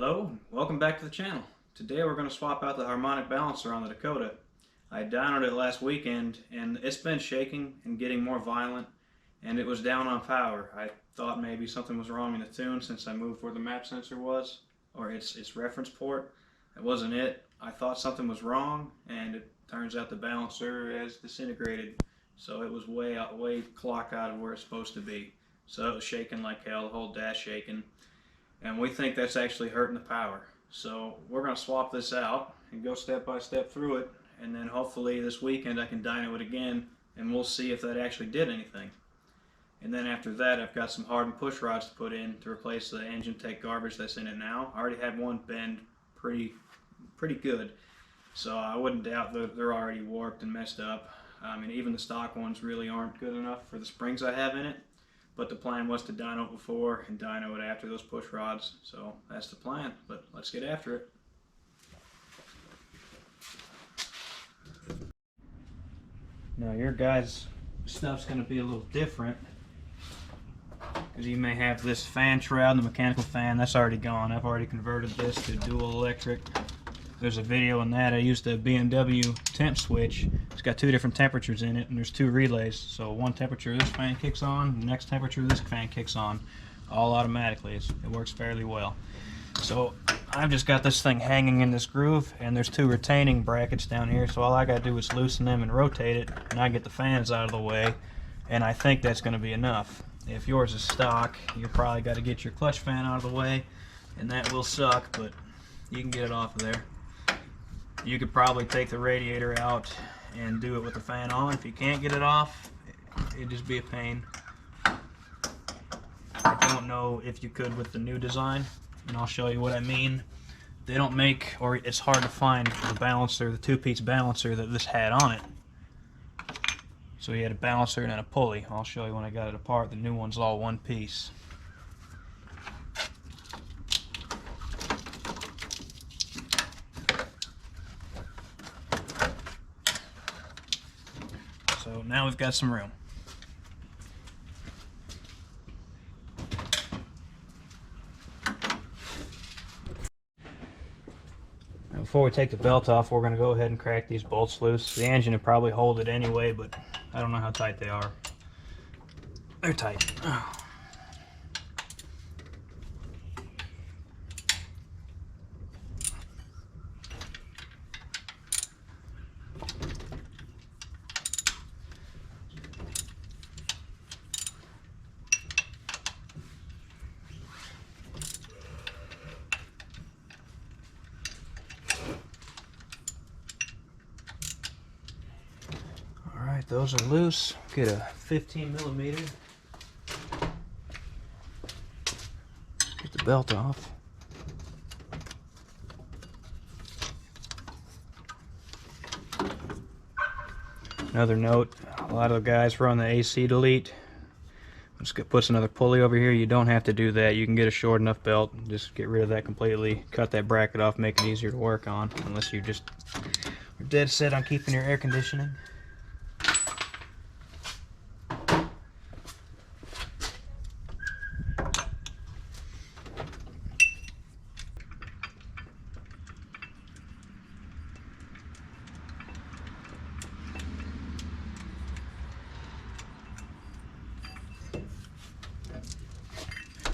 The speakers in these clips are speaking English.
Hello, welcome back to the channel. Today we're going to swap out the harmonic balancer on the Dakota. I dynoed it last weekend and it's been shaking and getting more violent, and it was down on power. I thought maybe something was wrong in the tune since I moved where the map sensor was, or its reference port. It wasn't it. I thought something was wrong, and it turns out the balancer has disintegrated. So it was way clock out of where it's supposed to be. So it was shaking like hell, the whole dash shaking. And we think that's actually hurting the power. So we're going to swap this out and go step by step through it, and then hopefully this weekend I can dyno it again and we'll see if that actually did anything. And then after that I've got some hardened push rods to put in to replace the engine tech garbage that's in it now. I already had one bend pretty good, so I wouldn't doubt that they're already warped and messed up. I mean, even the stock ones really aren't good enough for the springs I have in it. But the plan was to dyno it before and dyno it after those push rods. So that's the plan, but let's get after it. Now your guys' stuff's going to be a little different, because you may have this fan shroud, the mechanical fan, that's already gone. I've already converted this to dual electric. There's a video on that. I used a BMW temp switch. It's got two different temperatures in it, and there's two relays. So one temperature this fan kicks on, the next temperature this fan kicks on, all automatically. It works fairly well. So I've just got this thing hanging in this groove, and there's two retaining brackets down here. So all I got to do is loosen them and rotate it, and I get the fans out of the way, and I think that's going to be enough. If yours is stock, you probably got to get your clutch fan out of the way, and that will suck, but you can get it off of there. You could probably take the radiator out and do it with the fan on. If you can't get it off, it'd just be a pain. I don't know if you could with the new design, and I'll show you what I mean. They don't make, or it's hard to find the balancer, the two-piece balancer that this had on it. So you had a balancer and then a pulley. I'll show you when I got it apart. The new one's all one piece. So now we've got some room. Now before we take the belt off, we're going to go ahead and crack these bolts loose. The engine would probably hold it anyway, but I don't know how tight they are. They're tight. Oh. Those are loose. Get a 15 millimeter. Get the belt off. Another note, a lot of the guys run the AC delete. Just puts another pulley over here. You don't have to do that. You can get a short enough belt. Just get rid of that completely. Cut that bracket off, make it easier to work on, unless you just are dead set on keeping your air conditioning.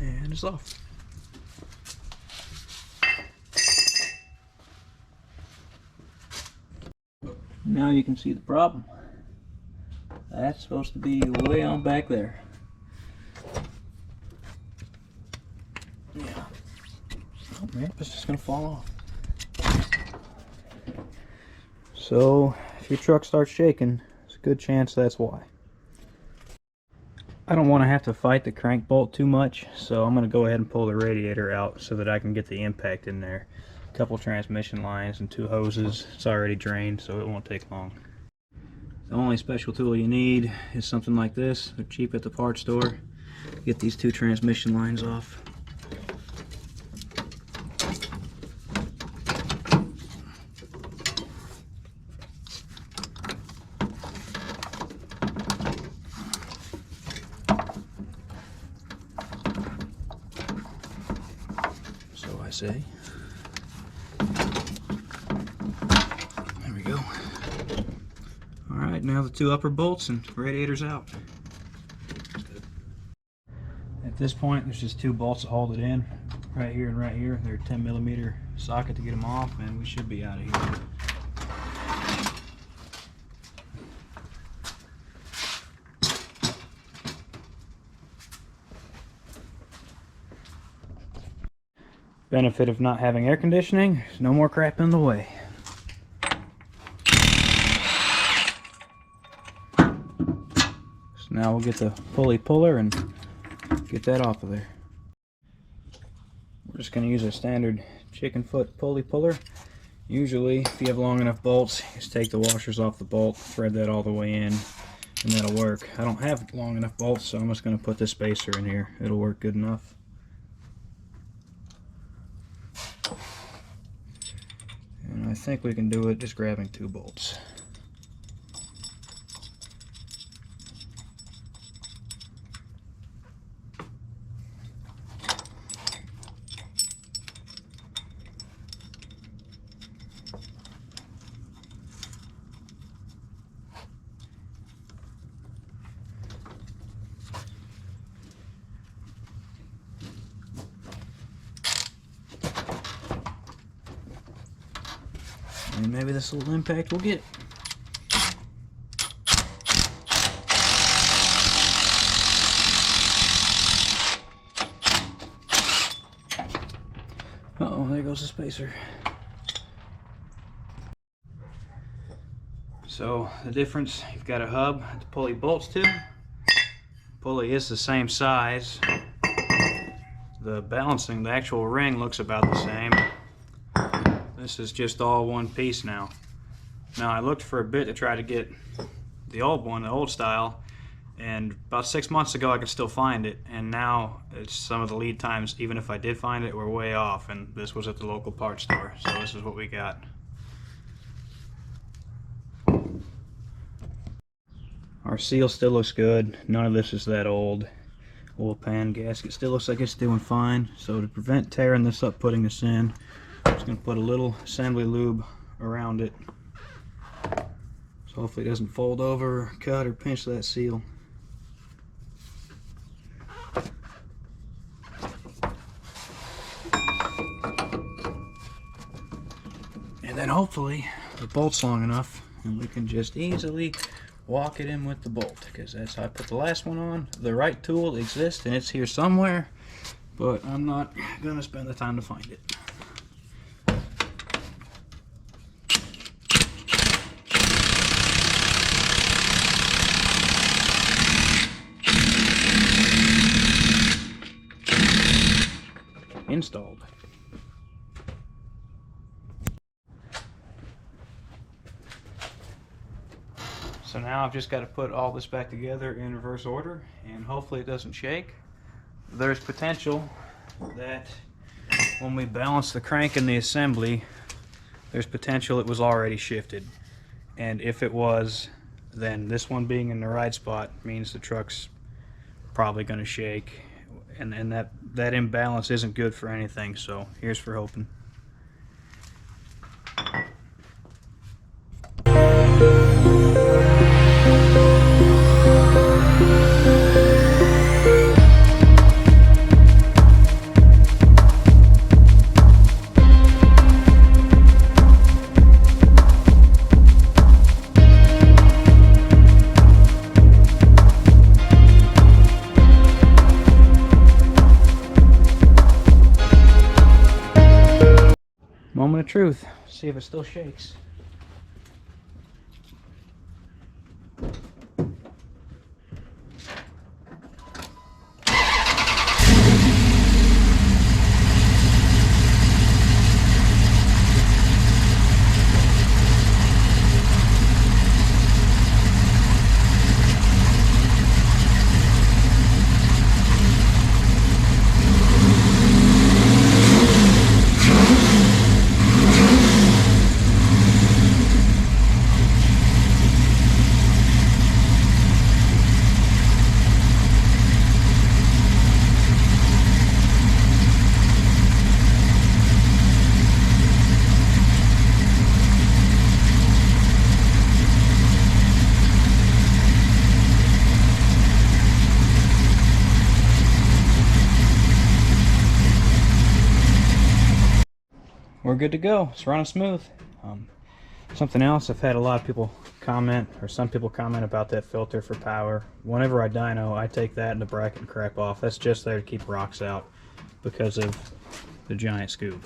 And it's off. Now you can see the problem. That's supposed to be way on back there. Yeah. Oh man, it's just gonna fall off. So if your truck starts shaking, there's a good chance that's why. I don't want to have to fight the crank bolt too much, so I'm going to go ahead and pull the radiator out so that I can get the impact in there. A couple transmission lines and two hoses. It's already drained, so it won't take long. The only special tool you need is something like this. They're cheap at the parts store. Get these two transmission lines off. I say. There we go. Alright, now the two upper bolts and radiator's out. At this point, there's just two bolts to hold it in, right here and right here. They're a 10mm socket to get them off, and we should be out of here. Benefit of not having air conditioning, there's no more crap in the way. So now we'll get the pulley puller and get that off of there. We're just going to use a standard chicken foot pulley puller. Usually, if you have long enough bolts, just take the washers off the bolt, thread that all the way in, and that'll work. I don't have long enough bolts, so I'm just going to put this spacer in here. It'll work good enough. And I think we can do it just grabbing two bolts. And maybe this little impact will get it. Uh-oh, there goes the spacer. So the difference, you've got a hub to pulley bolts to. Pulley is the same size. The balancing, the actual ring looks about the same. This is just all one piece now. Now I looked for a bit to try to get the old one, the old style, and about 6 months ago I could still find it, and now it's some of the lead times, even if I did find it, were way off, and this was at the local parts store, so this is what we got. Our seal still looks good. None of this is that old. Oil pan gasket still looks like it's doing fine. So to prevent tearing this up putting this in, I'm just going to put a little assembly lube around it, so hopefully it doesn't fold over or cut or pinch that seal. And then hopefully the bolt's long enough and we can just easily walk it in with the bolt, because that's how I put the last one on. The right tool exists and it's here somewhere, but I'm not going to spend the time to find it. Installed. So now I've just got to put all this back together in reverse order, and hopefully it doesn't shake. There's potential that when we balance the crank in the assembly, there's potential it was already shifted, and if it was, then this one being in the right spot means the truck's probably going to shake, and that imbalance isn't good for anything. So here's for hoping. Moment of truth. See if it still shakes. we're good to go. It's running smooth. Something else, I've had a lot of people comment, or some people comment about that filter for power. Whenever I dyno, I take that in the bracket and crap off. That's just there to keep rocks out because of the giant scoop.